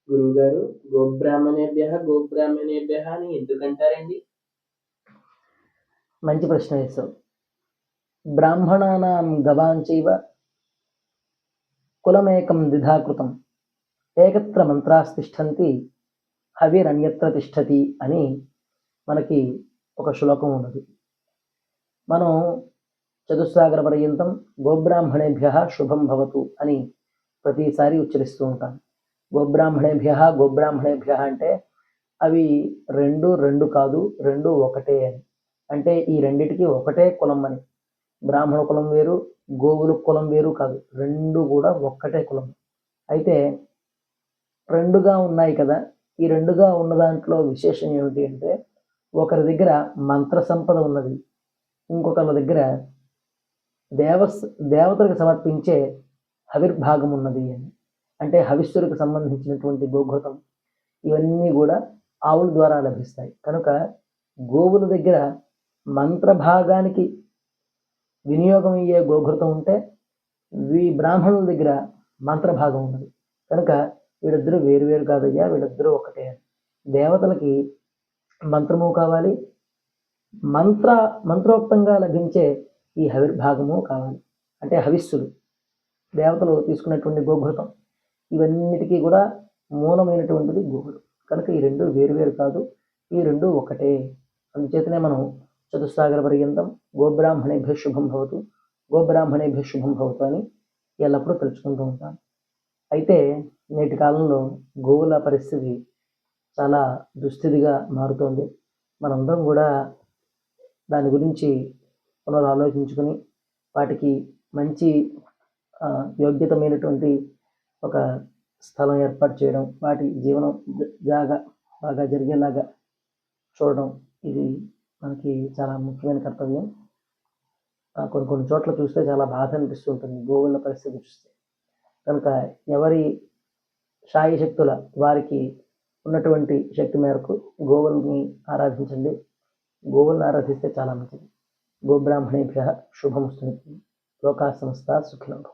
గురువుగారు, గోబ్రాహ్మణేభ్యః అని ఎందుకంటారండి? మంచి ప్రశ్న వేశావు. బ్రాహ్మణానాం గవాంచైవ కులమేకం ద్విధా కృతం ఏకత్ర మంత్రాస్తిష్టంతి హవిరన్యత్ర తిష్టతి అని మనకి ఒక శ్లోకం ఉన్నది. మనం చతుస్సాగర పర్యంతం గోబ్రాహ్మణేభ్య శుభం భవతు అని ప్రతిసారి ఉచ్చరిస్తూ ఉంటాం. గోబ్రాహ్మణేభ్య అంటే అవి రెండు కాదు, రెండు ఒకటే అని. అంటే ఈ రెండిటికి ఒకటే కులం అని. బ్రాహ్మణ కులం వేరు, గోవుల కులం వేరు కాదు, రెండు కూడా ఒక్కటే కులం. అయితే రెండుగా ఉన్నాయి కదా, ఈ రెండుగా ఉన్న దాంట్లో విశేషం ఏమిటి అంటే, ఒకరి దగ్గర మంత్ర సంపద ఉన్నది, ఇంకొకరి దగ్గర దేవతలకు సమర్పించే హవిర్భాగం ఉన్నది అని. అంటే హవిస్సులకు సంబంధించినటువంటి గోఘృతం ఇవన్నీ కూడా ఆవుల ద్వారా లభిస్తాయి. కనుక గోవుల దగ్గర మంత్రభాగానికి వినియోగం అయ్యే గోఘృతం ఉంటే బ్రాహ్మణుల దగ్గర మంత్రభాగం ఉన్నది. కనుక వీళ్ళిద్దరూ వేరు కాదయ్యా, వీళ్ళిద్దరూ ఒకటే. దేవతలకి మంత్రము కావాలి, మంత్రోక్తంగా లభించే ఈ హవిర్భాగము కావాలి. అంటే హవిస్సులు, దేవతలు తీసుకున్నటువంటి గోఘృతం, ఇవన్నిటికీ కూడా మూలమైనటువంటిది గోవులు. కనుక ఈ రెండు వేరు కాదు, ఈ రెండు ఒకటే. అందుచేతనే మనం చతుస్సాగర పర్యంతం గోబ్రాహ్మణేభ్య శుభం భవతు, గోబ్రాహ్మణేభ్య శుభం భవతు అని ఎల్లప్పుడూ తెలుసుకుంటూ ఉంటాం. అయితే నేటి కాలంలో గోవుల పరిస్థితి చాలా దుస్థితిగా మారుతోంది. మనందరం కూడా దాని గురించి పునరాలోచించుకొని వాటికి మంచి యోగ్యతమైనటువంటి ఒక స్థలం ఏర్పాటు చేయడం, వాటి జీవనం బాగా జరిగేలాగా చూడడం, ఇది మనకి చాలా ముఖ్యమైన కర్తవ్యం. కొన్ని చోట్ల చూస్తే చాలా బాధ అనిపిస్తుంటుంది గోవుల పరిస్థితి చూస్తే. కనుక ఎవరి శాయి శక్తుల వారికి ఉన్నటువంటి శక్తి మేరకు గోవుల్ని ఆరాధించండి. గోవుల్ని ఆరాధిస్తే చాలా మంచిది. గోబ్రాహ్మణేభ్య శుభమస్తు. లోకా సమస్తా సుఖినో భవంతు.